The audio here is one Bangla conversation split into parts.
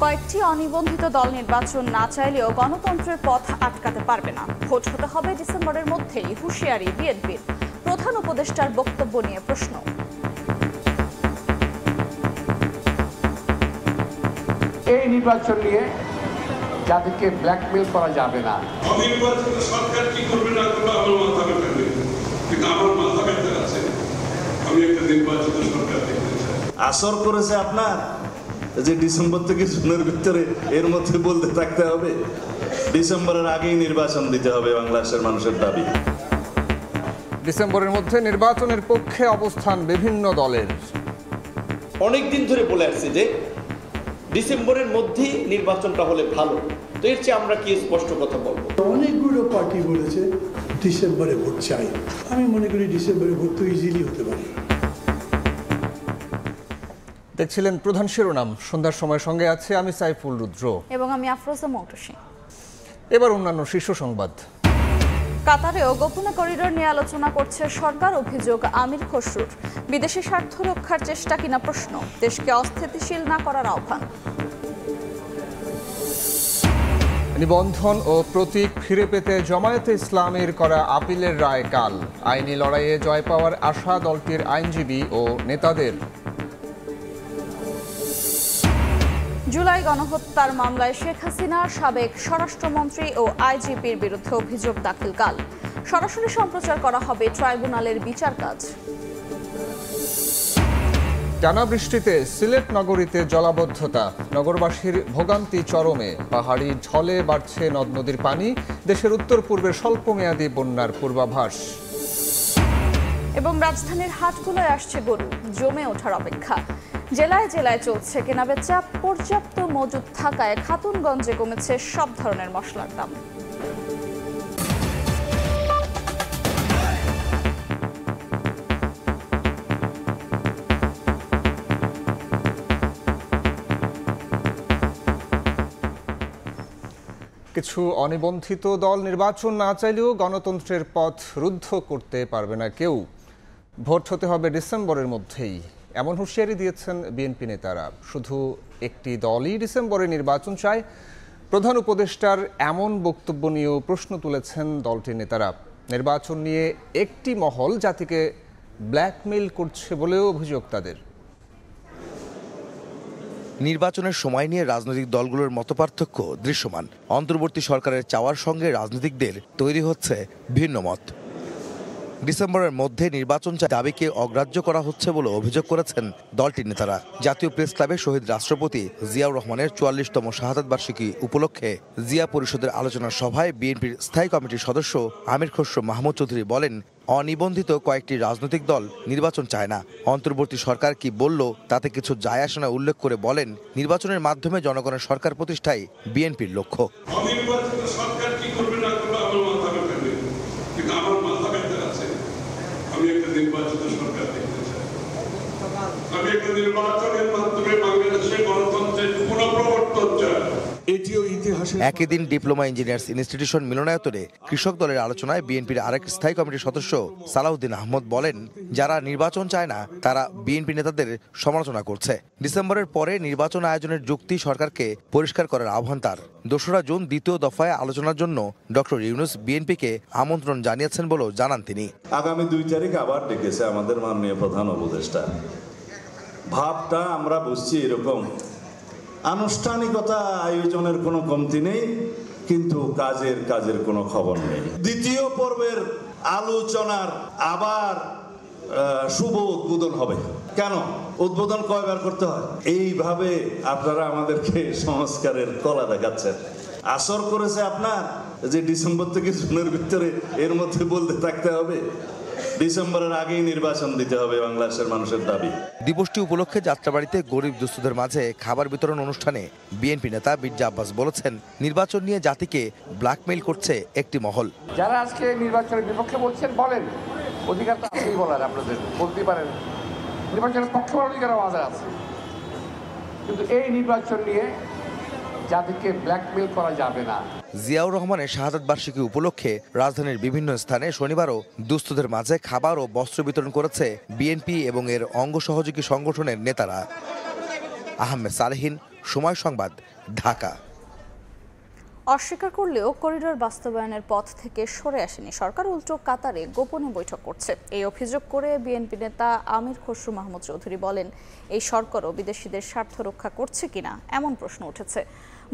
কয়েকটি অনিবন্ধিত দল নির্বাচন না চাইলেও গণতন্ত্রের পথ আটকাতে পারবে না। ভোট হতে হবে ডিসেম্বরের মধ্যেই, হুঁশিয়ারি বিএনপির। প্রধান উপদেষ্টার বক্তব্য নিয়ে প্রশ্ন। এই নির্বাচন নিয়ে যাদেরকে ব্ল্যাকমেল করা যাবে না। অনির্বাচিত সরকার কি করবে না করবে আমার মাথা ব্যথা নেই, কিন্তু আমার মাথা ব্যথা আছে। আমি একটা নির্বাচিত সরকার দেখতে চাই। আসর করেছে আপনার যে ডিসেম্বর থেকে জুনের ভিতরে এর মধ্যে বলতে থাকতে হবে, ডিসেম্বরের আগেই নির্বাচন দিতে হবে বাংলাদেশের মানুষের দাবি। ডিসেম্বরের মধ্যে নির্বাচনের পক্ষে অবস্থান বিভিন্ন দলের। অনেকদিন ধরে বলে আসছে যে ডিসেম্বরের মধ্যেই নির্বাচনটা হলে ভালো, তো এর চেয়ে আমরা কি স্পষ্ট কথা বলবো? অনেকগুলো পার্টি বলেছে ডিসেম্বরে ভোট চাই। আমি মনে করি ডিসেম্বরে ভোট তো ইজিলি হতে পারে। দেখছিলেন প্রধান শিরোনাম। সন্ধ্যার সময় সঙ্গে আছে আমি সাইফুল রুদ্র এবং আমি আফরোজা মৌটুসী। এবার অন্যান্য শীর্ষ সংবাদ। কাতারেও গোপনে করিডোর নিয়ে আলোচনা করছে সরকার, অভিযোগ আমির খসরুর। বিদেশি স্বার্থ রক্ষার চেষ্টা কিনা প্রশ্ন। দেশকে অস্থিতিশীল না করার আহ্বান। নিবন্ধন ও প্রতীক ফিরে পেতে জামায়াতে ইসলামীর করা আপিলের রায় কাল। আইনি লড়াইয়ে জয় পাওয়ার আশা দলটির আইনজীবী ও নেতাদের। জুলাই গণহত্যার মামলায় শেখ হাসিনা, সাবেক স্বরাষ্ট্রমন্ত্রী ও আইজিপির বিরুদ্ধে অভিযোগ দাখিল কাল। সরাসরি সম্প্রচার করা হবে ট্রাইব্যুনালের বিচার কাজ। টানা বৃষ্টিতে সিলেট নগরীতে জলাবদ্ধতা, নগরবাসীর ভোগান্তি চরমে। পাহাড়ি ঢলে বাড়ছে নদ নদীর পানি, দেশের উত্তর পূর্বে স্বল্পমেয়াদী বন্যার পূর্বাভাস। এবং রাজধানীর হাটগুলোয় আসছে গরু, জমে ওঠার অপেক্ষা। জেলায় জেলায় চলছে কেনাবেচা, পর্যাপ্ত মজুদ থাকায় খাতুনগঞ্জে কমেছে সব ধরনের মশলার দাম। কিছু অনিবন্ধিত দল নির্বাচন না চাইলেও গণতন্ত্রের পথ রুদ্ধ করতে পারবে না কেউ। ভোট হতে হবে ডিসেম্বরের মধ্যেই, এমন হুঁশিয়ারি দিয়েছেন বিএনপি নেতারা। শুধু একটি দলই ডিসেম্বরে নির্বাচন চায়, প্রধান উপদেষ্টার এমন বক্তব্য নিয়েও প্রশ্ন তুলেছেন দলটির নেতারা। নির্বাচন নিয়ে একটি মহল জাতিকে ব্ল্যাকমেইল করছে বলেও অভিযোগ তাদের। নির্বাচনের সময় নিয়ে রাজনৈতিক দলগুলোর মতপার্থক্য দৃশ্যমান। অন্তর্বর্তী সরকারের চাওয়ার সঙ্গে রাজনীতিকদের তৈরি হচ্ছে ভিন্ন মত। ডিসেম্বরের মধ্যে নির্বাচন দাবিকে অগ্রাহ্য করা হচ্ছে বলে অভিযোগ করেছেন দলটির নেতারা। জাতীয় প্রেস ক্লাবে শহীদ রাষ্ট্রপতি জিয়াউর রহমানের ৪৪তম শাহাদাত বার্ষিকী উপলক্ষে জিয়া পরিষদের আলোচনা সভায় বিএনপির স্থায়ী কমিটির সদস্য আমির খসরু মাহমুদ চৌধুরী বলেন, অনিবন্ধিত কয়েকটি রাজনৈতিক দল নির্বাচন চায় না। অন্তর্বর্তী সরকার কি বলল তাতে কিছু যায় আসে না উল্লেখ করে বলেন, নির্বাচনের মাধ্যমে জনগণের সরকার প্রতিষ্ঠাই বিএনপির লক্ষ্য। অনির্বাচিত সরকার কি করবে না করবে আমার মাথা ব্যথা নেই, কিন্তু আমার মাথা ব্যথা আছে। আমি একটা নির্বাচিত সরকার দেখতে চাই। আমি একটা নির্বাচনের মাধ্যমে বাংলাদেশের গণতন্ত্রের পুনঃপ্রবর্তন চাই। একই দিন ডিপ্লোমা ইঞ্জিনিয়ার্স ইনস্টিটিউশন মিলনায়তনে কৃষক দলের আলোচনায় বিএনপির আরেক স্থায়ী কমিটির সদস্য সালাউদ্দিন আহমদ বলেন, যারা নির্বাচন চায় না তারা বিএনপি নেতাদের সমালোচনা করছে। ডিসেম্বরের পরে নির্বাচন আয়োজনের যুক্তি সরকারকে পরিষ্কার করার আহ্বান তার। ২রা জুন দ্বিতীয় দফায় আলোচনার জন্য ডক্টর ইউনূস বিএনপিকে আমন্ত্রণ জানিয়েছেন বলেও জানান তিনি। আগামী ২ তারিখ আবার ডেকেছে আমাদের মাননীয় প্রধান উপদেষ্টা। ভাবটা আমরা বুঝছি এরকম, আনুষ্ঠানিকতা আয়োজনের কোনো কমতি নেই, কিন্তু কাজের কোনো খবর নেই। দ্বিতীয় পর্বের আলোচনার আবার শুভ উদ্বোধন হবে। কেন উদ্বোধন কয়বার করতে হয়? এইভাবে আপনারা আমাদেরকে সংস্কারের কলা দেখাচ্ছেন। আসর করেছে আপনার যে ডিসেম্বর থেকে জুনের ভিতরে এর মধ্যে বলতে থাকতে হবে, ডিসেম্বরের আগেই নির্বাচন দিতে হবে বাংলাদেশের মানুষের দাবি। দিবসটি উপলক্ষে যাত্রাবাড়িতে গরিব দুস্থদের মাঝে খাবার বিতরণ অনুষ্ঠানে বিএনপি নেতা মির্জা আব্বাস বলেছেন, নির্বাচন নিয়ে জাতিকে ব্ল্যাকমেইল করছে একটি মহল। যারা আজকে নির্বাচনের বিপক্ষে বলছেন বলেন, অধিকার তো আছেই বলার, আপনাদের বলতে পারেন। নির্বাচনের পক্ষে বলার অধিকার আমাদের আছে, কিন্তু এই নির্বাচন নিয়ে যাদেরকে ব্ল্যাকমেইল করা যাবে না। জিয়াউর রহমানের শাহাদাত বার্ষিকী উপলক্ষে রাজধানীর বিভিন্ন স্থানে শনিবারও দুস্থদের মাঝে খাবার ও বস্ত্র বিতরণ করেছে বিএনপি এবং এর অঙ্গ সহযোগী সংগঠনের নেতারা। আহমেদ সালেহীন, সময় সংবাদ, ঢাকা। অস্বীকার করলেও করিডোর বাস্তবায়নের পথ থেকে সরে আসেনি সরকার, উল্টো কাতারে গোপনে বৈঠক করছে। এই অভিযোগ করে বিএনপি নেতা আমির খসরু মাহমুদ চৌধুরী বলেন, এই সরকারও বিদেশিদের স্বার্থ রক্ষা করছে কিনা এমন প্রশ্ন উঠেছে।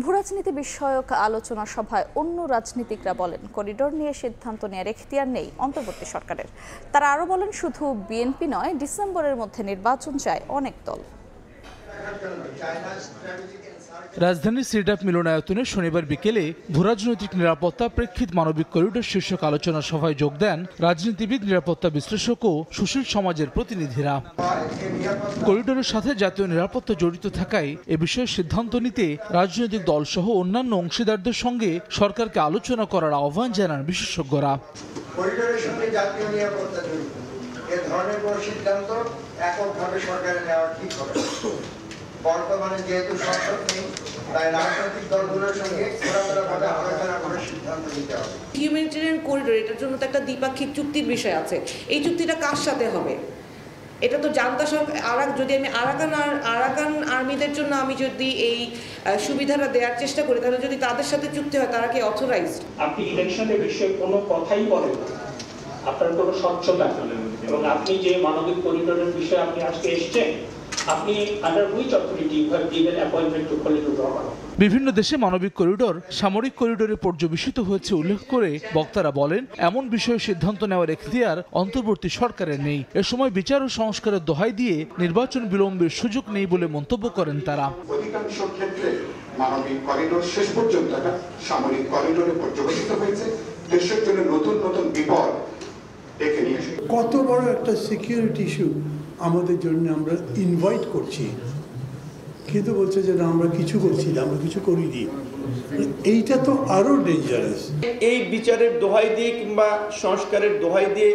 ভূরাজনীতি বিষয়ক আলোচনা সভায় অন্য রাজনীতিকরা বলেন, করিডোর নিয়ে সিদ্ধান্ত নেওয়ার এখতিয়ার নেই অন্তর্বর্তী সরকারের। তারা আরও বলেন, শুধু বিএনপি নয়, ডিসেম্বরের মধ্যে নির্বাচন চায় অনেক দল। রাজধানীর সিডাপ মিলনায়তনে শনিবার বিকেলে ভূরাজনৈতিক নিরাপত্তা প্রেক্ষিত মানবিক করিডোর শীর্ষক আলোচনা সভায় যোগ দেন রাজনীতিবিদ, নিরাপত্তা বিশ্লেষক ও সুশীল সমাজের প্রতিনিধিরা। করিডোরের সাথে জাতীয় নিরাপত্তা জড়িত থাকায় এ বিষয়ে সিদ্ধান্ত নিতে রাজনৈতিক দলসহ অন্যান্য অংশীদারদের সঙ্গে সরকারকে আলোচনা করার আহ্বান জানান বিশেষজ্ঞরা। করিডোরের সঙ্গে জাতীয় নিরাপত্তা জড়িত এ ধরনের কোনো সিদ্ধান্ত এককভাবে সরকারে নেওয়া ঠিক হবে। বর্তমানে যেহেতু সংসদ নেই, তাই রাজনৈতিক দলগুলোর সঙ্গে খোলামেলাভাবে আলোচনা করে সিদ্ধান্ত নিতে হবে। হিউম্যানিটেরিয়ান করিডোর, এটার জন্য তো একটা দ্বিপাক্ষিক চুক্তির বিষয় আছে। এই চুক্তিটা কার সাথে হবে? এটা তো জানতা সব যদি আমি আরাকান আর্মিদের জন্য আমি যদি এই সুবিধাটা দেওয়ার চেষ্টা করি, তাহলে যদি তাদের সাথে চুক্তি হয়, তারা কি অথরাইজড? আপনি ইলেকশনের বিষয়ে কোনো কথাই বলেন না, আপনার কোনো স্বচ্ছতা এবং আপনি যে মানবিক করিডোরের বিষয়ে আপনি আজকে এসেছেন, আপনি under which authority you have given appointment to corridor draw? বিভিন্ন দেশে মানবিক করিডোর সামরিক করিডোরে পর্যবেসিত হয়েছে উল্লেখ করে বক্তারা বলেন, এমন বিষয়ে সিদ্ধান্ত নেওয়ার এখতিয়ার অন্তর্বর্তী সরকারের নেই। এ সময় বিচার ও সংস্কারের দোহাই দিয়ে নির্বাচন বিলম্বের সুযোগ নেই বলে মন্তব্য করেন তারা। অধিকাংশ ক্ষেত্রে মানবিক করিডোর শেষ পর্যন্ত সামরিক করিডোরে পর্যবেসিত হয়েছে। দেশের জন্য নতুন নতুন বিপদ ডেকে নিয়ে এসেছে। কত বড় একটা সিকিউরিটি ইস্যু আমাদের জন্য আমরা ইনভাইট করছি, কিন্তু বলছে যে না, আমরা কিছু করছি না, আমরা কিছু করিনি। এইটা তো আরো ডেঞ্জারাস। এই বিচারের দোহাই দিয়ে কিংবা সংস্কারের দোহাই দিয়ে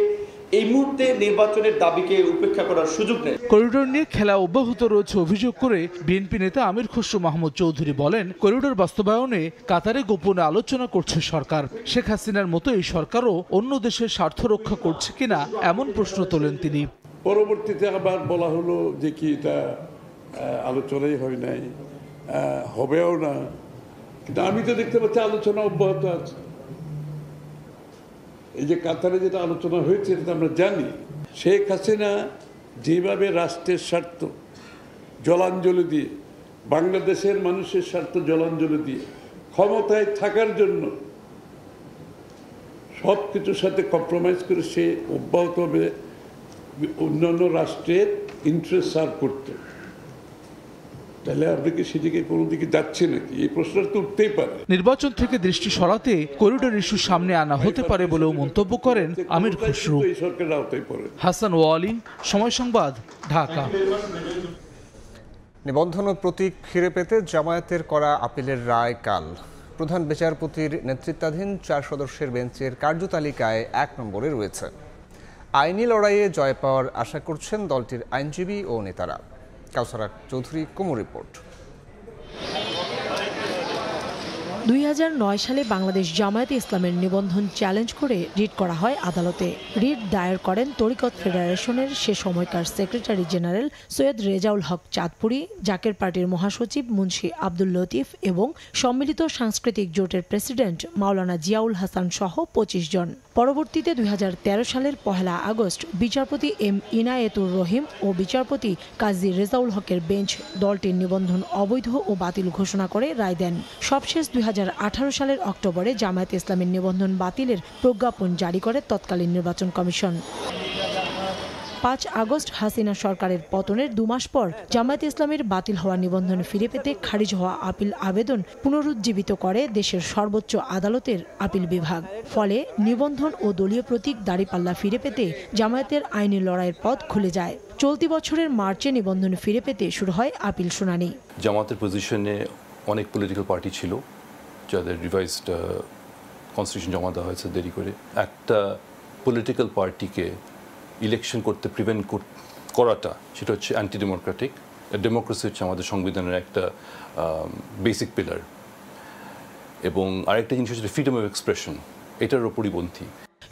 এই মুহূর্তে নির্বাচনের দাবিকে উপেক্ষা করার সুযোগ নেই। করিডোর নিয়ে খেলা অব্যাহত রয়েছে অভিযোগ করে বিএনপি নেতা আমির খসরু মাহমুদ চৌধুরী বলেন, করিডোর বাস্তবায়নে কাতারে গোপনে আলোচনা করছে সরকার। শেখ হাসিনার মতো এই সরকারও অন্য দেশের স্বার্থ রক্ষা করছে কিনা এমন প্রশ্ন তোলেন তিনি। পরবর্তীতে আবার বলা হলো যে কি এটা আলোচনাই হয় নাই, হবেও না। কিন্তু আমি তো দেখতে পাচ্ছি আলোচনা অব্যাহত আছে। এই যে কাতারে যেটা আলোচনা হয়েছে এটা আমরা জানি। শেখ হাসিনা যেভাবে রাষ্ট্রের স্বার্থ জলাঞ্জলি দিয়ে, বাংলাদেশের মানুষের স্বার্থ জলাঞ্জলি দিয়ে ক্ষমতায় থাকার জন্য সব কিছুর সাথে কম্প্রোমাইজ করে সে অব্যাহতভাবে অন্যান্য রাষ্ট্রের ইন্টারেস্ট সার্ভ করতে, তাহলে আপনি কি সেদিকে কোনো দিকে যাচ্ছে নাকি? এই প্রশ্নটা তো উঠতেই পারে। নির্বাচন থেকে দৃষ্টি সরাতে করিডোর ইস্যু সামনে আনা হতে পারে বলেও মন্তব্য করেন আমির খসরু। হাসান ওয়ালি, সময় সংবাদ, ঢাকা। নিবন্ধন ও প্রতীক ফিরে পেতে জামায়াতের করা আপিলের রায় কাল। প্রধান বিচারপতির নেতৃত্বাধীন 4 সদস্যের বেঞ্চের কার্যতালিকায় 1 নম্বরে রয়েছে। আইনি লড়াইয়ে জয় পাওয়ার আশা করছেন দলটির আইনজীবী ও নেতারা। কাউসারা চৌধুরী, কুমু রিপোর্ট। 2009 সালে বাংলাদেশ জামায়াতে ইসলামের নিবন্ধন চ্যালেঞ্জ করে রিট করা হয় আদালতে। রিট দায়ের করেন তরিকত ফেডারেশনের সে সময়কার সেক্রেটারি জেনারেল সৈয়দ রেজাউল হক চাঁদপুরি, জাকের পার্টির মহাসচিব মুন্সি আব্দুল লতিফ এবং সম্মিলিত সাংস্কৃতিক জোটের প্রেসিডেন্ট মাওলানা জিয়াউল হাসান সহ 25 জন। পরবর্তীতে 2013 সালের 1 আগস্ট বিচারপতি এম ইনায়েতুর রহিম ও বিচারপতি কাজী রেজাউল হকের বেঞ্চ দলটির নিবন্ধন অবৈধ ও বাতিল ঘোষণা করে রায় দেন। সবশেষ 2018 সালের অক্টোবরে জামায়াতে ইসলামের নিবন্ধন বাতিলের প্রজ্ঞাপন জারি করে তৎকালীন নির্বাচন কমিশন। 5 আগস্ট হাসিনা সরকারের পতনের 2 মাস পর জামায়াতে ইসলামের বাতিল হওয়া নিবন্ধন ফিরে পেতে খারিজ হওয়া আপিল আবেদন পুনরুজ্জীবিত করে দেশের সর্বোচ্চ আদালতের আপিল বিভাগ। ফলে নিবন্ধন ও দলীয় প্রতীক দাঁড়িপাল্লা ফিরে পেতে জামায়াতের আইনি লড়াইয়ের পথ খুলে যায়। চলতি বছরের মার্চে নিবন্ধন ফিরে পেতে শুরু হয় আপিল শুনানি। জামায়াতের পজিশনে অনেক পলিটিক্যাল পার্টি ছিল যাদের রিভাইজড কনস্টিটিউশন জমা দেওয়া হয়েছে দেরি করে। একটা পলিটিক্যাল পার্টিকে ইলেকশন করতে প্রিভেন্ট করাটা সেটা হচ্ছে অ্যান্টি ডেমোক্রেটিক। ডেমোক্রেসি হচ্ছে আমাদের সংবিধানের একটা বেসিক পিলার, এবং আরেকটা জিনিস হচ্ছে ফ্রিডম অফ এক্সপ্রেশন, এটার ওপরই পন্থী।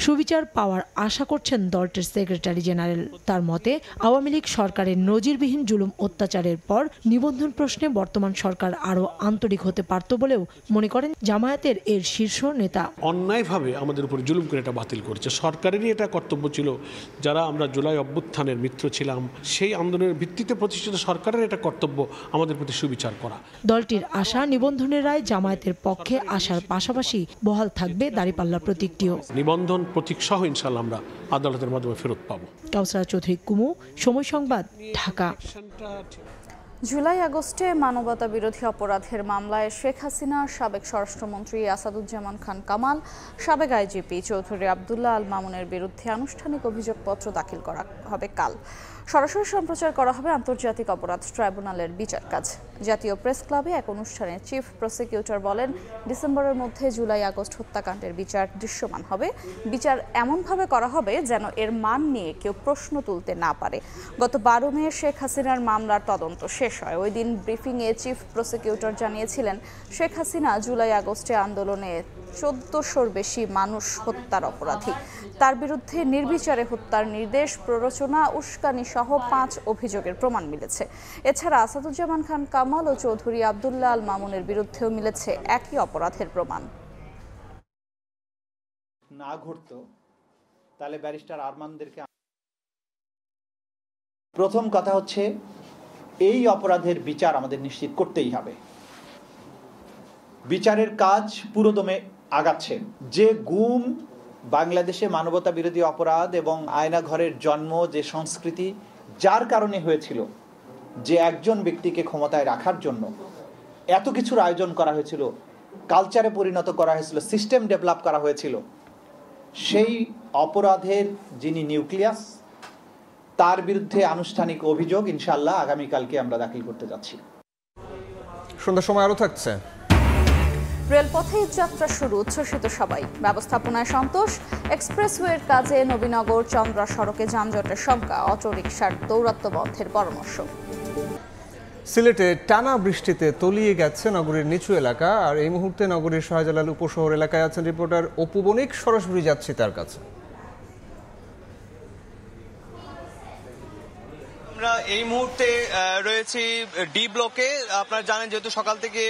সুবিচার পাওয়ার আশা করছেন দলটির সেক্রেটারি জেনারেল। তার মতে আওয়ামী লীগ সরকারের নজিরবিহীন জুলুম অত্যাচারের পর নিবন্ধন প্রশ্নে বর্তমান সরকার আরও আন্তরিক হতে পারত বলেও মনে করেন জামায়াতের এর শীর্ষ নেতা। অন্যায়ভাবে আমাদের উপর জুলুম করে এটা বাতিল করেছে। সরকারেরই এটা কর্তব্য ছিল, যারা আমরা জুলাই অভ্যুত্থানের মিত্র ছিলাম সেই আন্দোলনের ভিত্তিতে প্রতিষ্ঠিত সরকারের এটা কর্তব্য আমাদের প্রতি সুবিচার করা। দলটির আশা নিবন্ধনের রায় জামায়াতের পক্ষে আসার পাশাপাশি বহাল থাকবে দাঁড়িপাল্লা প্রতীকটিও। নিবন্ধন প্রতীক সহ ইনশাআল্লাহ আমরা আদালতের মাধ্যমে ফেরত পাবো। কাউসারা চৌধুরী কুমু, সময় সংবাদ, ঢাকা। জুলাই আগস্টে মানবতা বিরোধী অপরাধের মামলায় শেখ হাসিনা, সাবেক স্বরাষ্ট্রমন্ত্রী আসাদুজ্জামান খান কামাল, সাবেক আইজিপি চৌধুরী আবদুল্লাহ আল মামুনের বিরুদ্ধে আনুষ্ঠানিক অভিযোগপত্র দাখিল করা হবে কাল। সরাসরি সম্প্রচার করা হবে আন্তর্জাতিক অপরাধ ট্রাইব্যুনালের বিচার কাজ। জাতীয় প্রেস ক্লাবে এক অনুষ্ঠানে চিফ প্রসিকিউটর বলেন, ডিসেম্বরের মধ্যে জুলাই আগস্ট হত্যাকাণ্ডের বিচার দৃশ্যমান হবে। বিচার এমনভাবে করা হবে যেন এর মান নিয়ে কেউ প্রশ্ন তুলতে না পারে। গত 12 মে শেখ হাসিনার মামলার তদন্ত শেষ হয়। ওই দিন ব্রিফিংয়ে চিফ প্রসিকিউটর জানিয়েছিলেন, শেখ হাসিনা জুলাই আগস্টে আন্দোলনে 1400-র বেশি মানুষ হত্যার অপরাধী। তার বিরুদ্ধে নির্বিচারে হত্যার নির্দেশ, প্ররোচনা, উস্কানি সহ 5 অভিযোগের প্রমাণ মিলেছে। এছাড়া আসাদুজ্জামান খান কামাল ও চৌধুরী আবদুল্লাহ আল মামুনের বিরুদ্ধেও মিলেছে একই অপরাধের প্রমাণ। না ঘটতো তাহলে ব্যারিস্টার আরমানদেরকে, প্রথম কথা হচ্ছে এই অপরাধের বিচার আমাদের নিশ্চিত করতেই হবে। বিচারের কাজ পুরোদমে আগাচ্ছে। যে গুম বাংলাদেশে মানবতা বিরোধী অপরাধ এবং আয়নাঘরের জন্ম, যে সংস্কৃতি যার কারণে হয়েছিল, যে একজন ব্যক্তিকে ক্ষমতায় রাখার জন্য এত কিছুর আয়োজন করা হয়েছিল, কালচারে পরিণত করা হয়েছিল, সিস্টেম ডেভেলপ করা হয়েছিল, সেই অপরাধের যিনি নিউক্লিয়াস, তার বিরুদ্ধে আনুষ্ঠানিক অভিযোগ ইনশাআল্লাহ আগামীকালকে আমরা দাখিল করতে যাচ্ছি। সন্ধ্যার সময় আরও থাকছে। রেলপথে যাত্রা শুরু, উচ্ছ্বসিত সবাই। ব্যবস্থাপনায় সন্তোষ। এক্সপ্রেসওয়ের কাজে নবীনগর চন্দ্রা সড়কে যানজটের শঙ্কা, অটোরিকশার দৌরাত্ম্য বন্ধের পরামর্শ। সিলেটে টানা বৃষ্টিতে তলিয়ে গেছে নগরীর নিচু এলাকা। আর এই মুহূর্তে নগরীর শাহজালাল উপশহর এলাকায় আছেন রিপোর্টার অপু বণিক। সরাসরি যাচ্ছি তার কাছে। আমরা এই মুহূর্তে রয়েছি ডি ব্লকে। আপনারা জানেন যেহেতু সকাল থেকে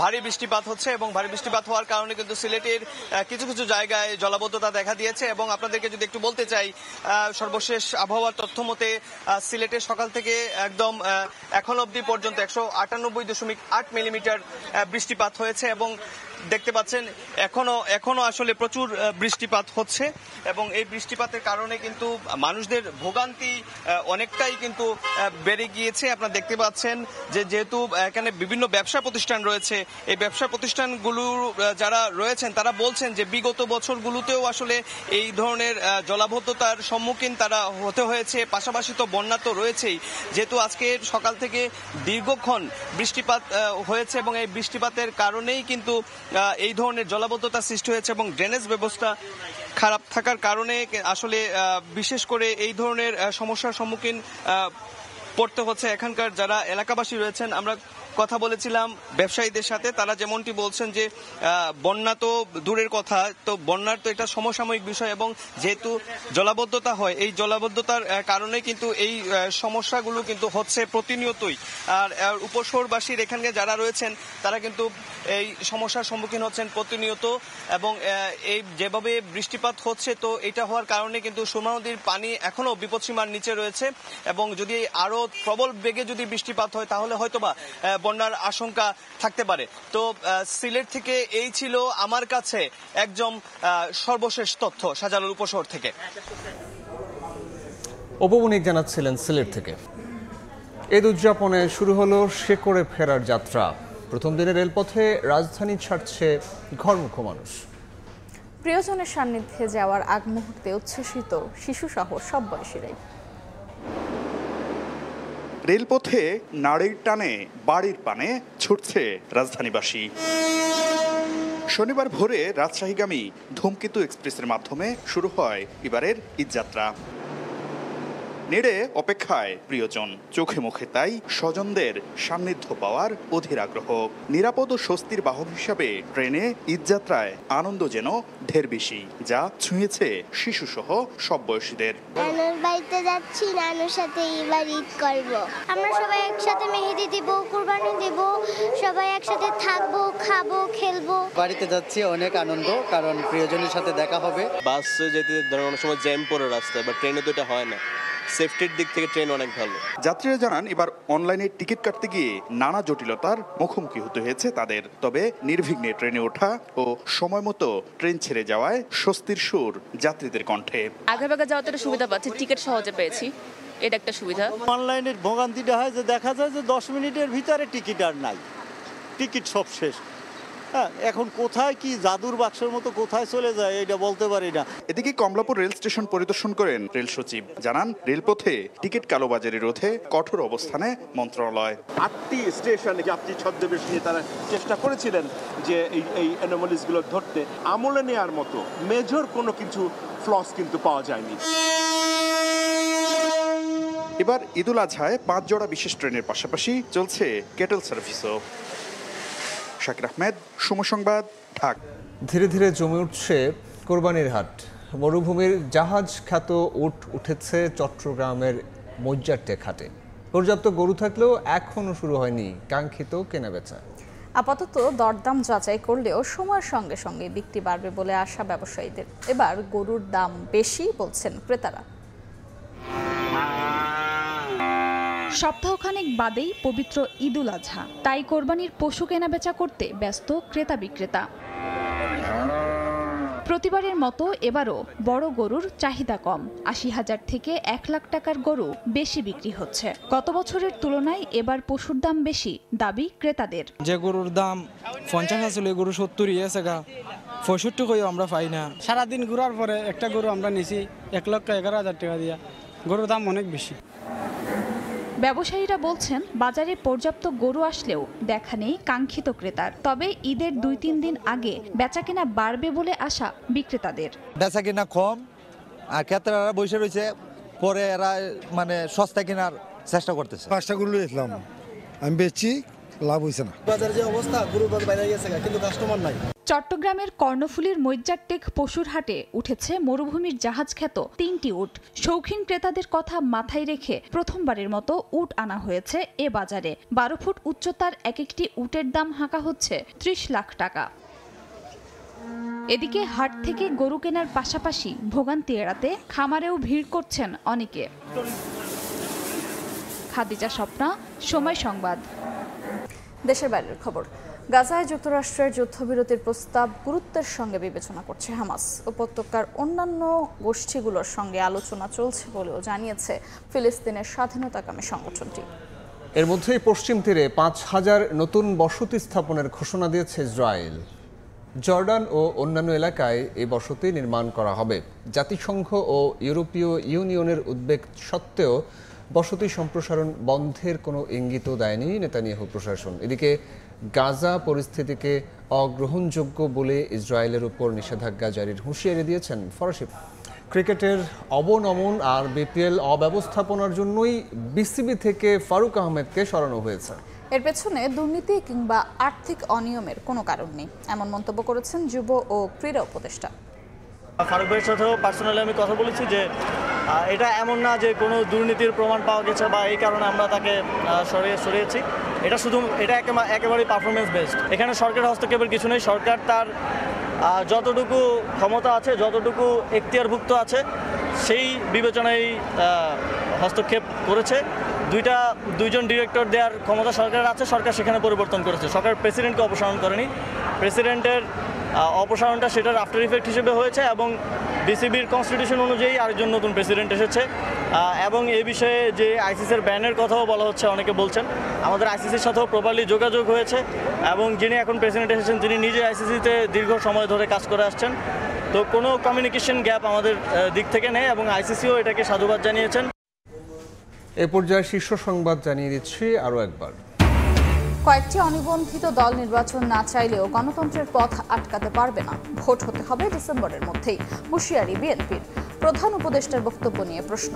ভারী বৃষ্টিপাত হচ্ছে এবং ভারী বৃষ্টিপাত হওয়ার কারণে কিন্তু সিলেটের কিছু কিছু জায়গায় জলাবদ্ধতা দেখা দিয়েছে। এবং আপনাদেরকে যদি একটু বলতে চাই, সর্বশেষ আবহাওয়ার তথ্য মতে সিলেটের সকাল থেকে একদম এখন অবধি পর্যন্ত 198.8 মিলিমিটার বৃষ্টিপাত হয়েছে এবং দেখতে পাচ্ছেন এখনো আসলে প্রচুর বৃষ্টিপাত হচ্ছে এবং এই বৃষ্টিপাতের কারণে কিন্তু মানুষদের ভোগান্তি অনেকটাই কিন্তু বেড়ে গিয়েছে। আপনারা দেখতে পাচ্ছেন যে যেহেতু এখানে বিভিন্ন ব্যবসা প্রতিষ্ঠান রয়েছে, এই ব্যবসা প্রতিষ্ঠানগুলো যারা রয়েছেন তারা বলছেন যে বিগত বছরগুলোতেও আসলে এই ধরনের জলাবদ্ধতার সম্মুখীন তারা হতে হয়েছে। পাশাপাশি তো বন্যা তো রয়েছেই, যেহেতু আজকে সকাল থেকে দীর্ঘক্ষণ বৃষ্টিপাত হয়েছে এবং এই বৃষ্টিপাতের কারণেই কিন্তু এই ধরনের জলাবদ্ধতা সৃষ্টি হয়েছে এবং ড্রেনেজ ব্যবস্থা খারাপ থাকার কারণে আসলে বিশেষ করে এই ধরনের সমস্যার সম্মুখীন পড়তে হচ্ছে এখানকার যারা এলাকাবাসী রয়েছেন। আমরা কথা বলেছিলাম ব্যবসায়ীদের সাথে, তারা যেমনটি বলছেন যে বন্যা তো দূরের কথা, তো বন্যার তো এটা সমসাময়িক বিষয় এবং যেহেতু জলাবদ্ধতা হয়, এই জলাবদ্ধতার কারণে কিন্তু এই সমস্যাগুলো কিন্তু হচ্ছে প্রতিনিয়তই। আর উপশহরবাসীর এখানে যারা রয়েছেন তারা কিন্তু এই সমস্যার সম্মুখীন হচ্ছেন প্রতিনিয়ত এবং এই যেভাবে বৃষ্টিপাত হচ্ছে, তো এটা হওয়ার কারণে কিন্তু সুরমা নদীর পানি এখনো বিপদসীমার নিচে রয়েছে এবং যদি আরো প্রবল বেগে যদি বৃষ্টিপাত হয় তাহলে হয়তোবা বন্যার আশঙ্কা থাকতে পারে। তো সিলেট থেকে এই ছিল আমার কাছে একদম সর্বশেষ তথ্য শাহজালাল উপশহর থেকে। অপু বণিক জানাচ্ছিলেন সিলেট থেকে। ঈদ উদযাপনে শুরু হলো শেকড়ে ফেরার যাত্রা। প্রথম দিনে রেলপথে রাজধানী ছাড়ছে ঘরমুখো মানুষ। প্রিয়জনের সান্নিধ্যে যাওয়ার আগ মুহূর্তে উচ্ছ্বসিত শিশুসহ সব বয়সীরাই। রেলপথে নাড়ির টানে বাড়ির পানে ছুটছে রাজধানীবাসী। শনিবার ভোরে রাজশাহীগামী ধূমকেতু এক্সপ্রেসের মাধ্যমে শুরু হয় এবারের ঈদযাত্রা। নেড়ে অপেক্ষায় প্রিয়জন, চোখে মুখে তাই স্বজনদের সান্নিধ্য পাওয়ার অধীর আগ্রহ। নিরাপদ ও স্বস্তির বাহন হিসাবে ট্রেনে ঈদযাত্রায় আনন্দ যেন ঢের বেশি, যা ছুঁয়েছে শিশুসহ সব বয়সীদের। নানুর বাড়িতে যাচ্ছি, নানুর সাথে এবার ঈদ করব। আমরা সবাই একসাথে মেহেদি দিব, কুরবানি দিব, সবাই একসাথে থাকবো, খাবো, খেলবো। বাড়িতে যাচ্ছি, অনেক আনন্দ, কারণ প্রিয়জনের সাথে দেখা হবে। বাসে যেতে ধরুন অনেক সময় জ্যাম পড়ে রাস্তায়, বা ট্রেনে তো এটা হয় না। সেফটির দিক থেকে ট্রেন অনেক ভালো। যাত্রীরা জানান এবার অনলাইনে টিকিট কাটতে গিয়ে নানা জটিলতার মুখোমুখি হতে হয়েছে তাদের। তবে নির্বিঘ্নে ট্রেনে ওঠা ও সময় মতো ট্রেন ছেড়ে যাওয়ায় স্বস্তির সুর যাত্রীদের কণ্ঠে। আগেভাগে যাওয়াতে একটা সুবিধা পাচ্ছি, টিকিট সহজে পেয়েছি, এটা একটা সুবিধা। অনলাইনের ভোগান্তিটা হয় যে দেখা যায় যে 10 মিনিটের ভিতরে টিকিট আর নাই, টিকিট সব শেষ। হ্যাঁ, এখন কোথায় কি জাদুর বাক্সের মতো কোথায় চলে যায় এটা বলতে পারি না। এদিকে কমলাপুর রেল স্টেশন পরিদর্শন করেন রেল সচিব। জানান রেলপথে টিকিট কালোবাজারি রোধে কঠোর অবস্থানে মন্ত্রণালয়। 8টি স্টেশনে যাত্রী ছদ্মবেশ নিয়ে তারা চেষ্টা করেছিলেন যে এই অ্যানোমালিসগুলো ধরতে। আমলে নেওয়ার মতো মেজর কোনো কিছু ফ্লস কিন্তু পাওয়া যায়নি। এবার ঈদুল আজহায় 5 জোড়া বিশেষ ট্রেনের পাশাপাশি চলছে কেটল সার্ভিসও। শাকির আহমেদ, সময় সংবাদ, ঢাকা। ধীরে ধীরে জমে উঠছে কোরবানির হাট। মরুভূমির জাহাজ খ্যাত উট উঠেছে চট্টগ্রামের মজ্জারটেক হাটে। পর্যাপ্ত গরু থাকলেও এখনও শুরু হয়নি কাঙ্ক্ষিত কেনাবেচা। আপাতত দরদাম যাচাই করলেও সময়ের সঙ্গে সঙ্গে বিক্রি বাড়বে বলে আশা ব্যবসায়ীদের। এবার গরুর দাম বেশি বলছেন ক্রেতারা। সপ্তাহখানেক বাদেই পবিত্র ঈদুল আজহা, তাই কোরবানির পশু কেনাবেচা করতে ব্যস্ত ক্রেতা বিক্রেতা। প্রতিবারের মতো এবারও বড় গরুর চাহিদা কম। ৮০,০০০ থেকে ১ লাখ টাকার গরু বেশি বিক্রি হচ্ছে। গত বছরের তুলনায় এবার পশুর দাম বেশি দাবি ক্রেতাদের। যে গরুর দাম ৫০ আসলে গরু ৭০ আছে গা, ৬৫ কইও আমরা পাই না। সারাদিন ঘোরার পরে একটা গরু আমরা নিছি ১,১১,০০০ টাকা দিয়া। গরুর দাম অনেক বেশি। ব্যবসায়ীরা বলছেন বাজারে পর্যাপ্ত গরু আসলেও দেখা নেই কাঙ্ক্ষিত ক্রেতার। তবে ঈদের ২-৩ দিন আগে বেচাকেনা বাড়বে বলে আশা বিক্রেতাদের। বেচাকেনা কম আর ক্রেতারা বসে রয়েছে, পরে এরা মানে সস্তা কেনার চেষ্টা করতেছে। 5টা গরু নিয়েছিলাম, আমি বেচছি, লাভ হইছে না। বাজারে যে অবস্থা, গরু বাইরে গেছে কিন্তু কাস্টমার নাই। চট্টগ্রামের কর্ণফুলীর মজ্জারটেক পশুর হাটে উঠেছে মরুভূমির জাহাজ খ্যাত ৩টি উট। শৌখিন ক্রেতাদের কথা মাথায় রেখে প্রথমবারের মতো উট আনা হয়েছে এ বাজারে। ১২ ফুট উচ্চতার এক একটি উটের দাম হাঁকা হচ্ছে ৩০ লাখ টাকা। এদিকে হাট থেকে গরু কেনার পাশাপাশি ভোগান্তি এড়াতে খামারেও ভিড় করছেন অনেকে। খাদিজা স্বপ্না, সময় সংবাদ। দেশের বাইরের খবর। গাজায় যুক্তরাষ্ট্রের যুদ্ধবিরতির প্রস্তাব গুরুত্বের সঙ্গে বিবেচনা করছে হামাস। উপত্যকার অন্যান্য গোষ্ঠীগুলোর সঙ্গে আলোচনা চলছে বলেও জানিয়েছে ফিলিস্তিনের স্বাধীনতাকামী সংগঠনটি। এর মধ্যেই পশ্চিম তীরে ৫,০০০ নতুন বসতি স্থাপনের ঘোষণা দিয়েছে ইসরায়েল। জর্ডান ও অন্যান্য এলাকায় এই বসতি নির্মাণ করা হবে। জাতিসংঘ ও ইউরোপীয় ইউনিয়নের উদ্বেগ সত্ত্বেও বসতি সম্প্রসারণ বন্ধের কোনো ইঙ্গিতও দেয়নি নেতানিয়াহু প্রশাসন। এদিকে গাজা পরিস্থিতিকে অগ্রহণযোগ্য বলে ইসরায়েলের উপর নিষেধাজ্ঞা জারির হুঁশিয়ারি দিয়েছেন ফরাসি। ক্রিকেটের অবনমন আর বিপিএল অব্যবস্থাপনার জন্যই বিসিবি থেকে ফারুক আহমেদকে সরানো হয়েছে। এর পেছনে দুর্নীতি কিংবা আর্থিক অনিয়মের কোনো কারণ নেই, এমন মন্তব্য করেছেন যুব ও ক্রীড়া উপদেষ্টা। ফারুক ভাইয়ের সাথেও পার্সোনালি আমি কথা বলেছি যে এটা এমন না যে কোনো দুর্নীতির প্রমাণ পাওয়া গেছে বা এই কারণে আমরা তাকে সরিয়েছি। এটা একেবারেই পারফরমেন্স বেসড। এখানে সরকারের হস্তক্ষেপের কিছু নেই। সরকার তার যতটুকু ক্ষমতা আছে, যতটুকু এখতিয়ারভুক্ত আছে, সেই বিবেচনায় হস্তক্ষেপ করেছে। দুইজন ডিরেক্টর দেওয়ার ক্ষমতা সরকারের আছে, সরকার সেখানে পরিবর্তন করেছে। সরকার প্রেসিডেন্টকে অপসারণ করেনি। প্রেসিডেন্টের অপসারণটা সেটার আফটার ইফেক্ট হিসেবে হয়েছে এবং বিসিবির কনস্টিটিউশন অনুযায়ী আরেকজন নতুন প্রেসিডেন্ট এসেছে। এবং এই বিষয়ে যে আইসিসির ব্যানের কথাও বলা হচ্ছে, অনেকে বলছেন। আমাদের আইসিসির সাথেও প্রপারলি যোগাযোগ হয়েছে এবং যিনি এখন প্রেসিডেন্ট এসেছেন তিনি নিজে আইসিসিতে দীর্ঘ সময় ধরে কাজ করে আসছেন। তো কোনো কমিউনিকেশন গ্যাপ আমাদের দিক থেকে নেই এবং আইসিসিও এটাকে সাধুবাদ জানিয়েছেন। এ পর্যায়ে শীর্ষ সংবাদ জানিয়ে দিচ্ছি আরও একবার। কয়েকটি অনিবন্ধিত দল নির্বাচন না চাইলেও গণতন্ত্রের পথ আটকাতে পারবে না। ভোট হতে হবে ডিসেম্বরের মধ্যেই, হুঁশিয়ারি বিএনপির। প্রধান উপদেষ্টার বক্তব্য নিয়ে প্রশ্ন।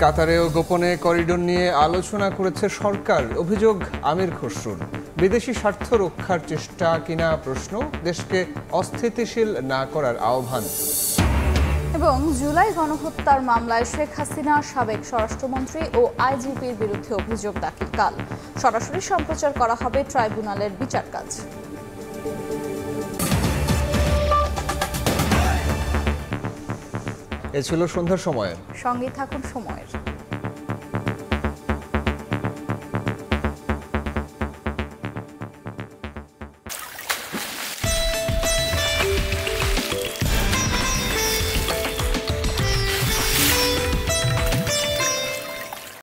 কাতারেও গোপনে করিডোর নিয়ে আলোচনা করেছে সরকার, অভিযোগ আমির খসরুর। বিদেশি স্বার্থ রক্ষার চেষ্টা কিনা প্রশ্ন, দেশকে অস্থিতিশীল না করার আহ্বান। এবং জুলাই গণহত্যার মামলায় শেখ হাসিনা, সাবেক স্বরাষ্ট্রমন্ত্রী ও আইজিপির বিরুদ্ধে অভিযোগ দাখিল কাল। সরাসরি সম্প্রচার করা হবে ট্রাইব্যুনালের বিচার কাজ। এ ছিল সন্ধ্যার সময়। সঙ্গে থাকুন সময়ের।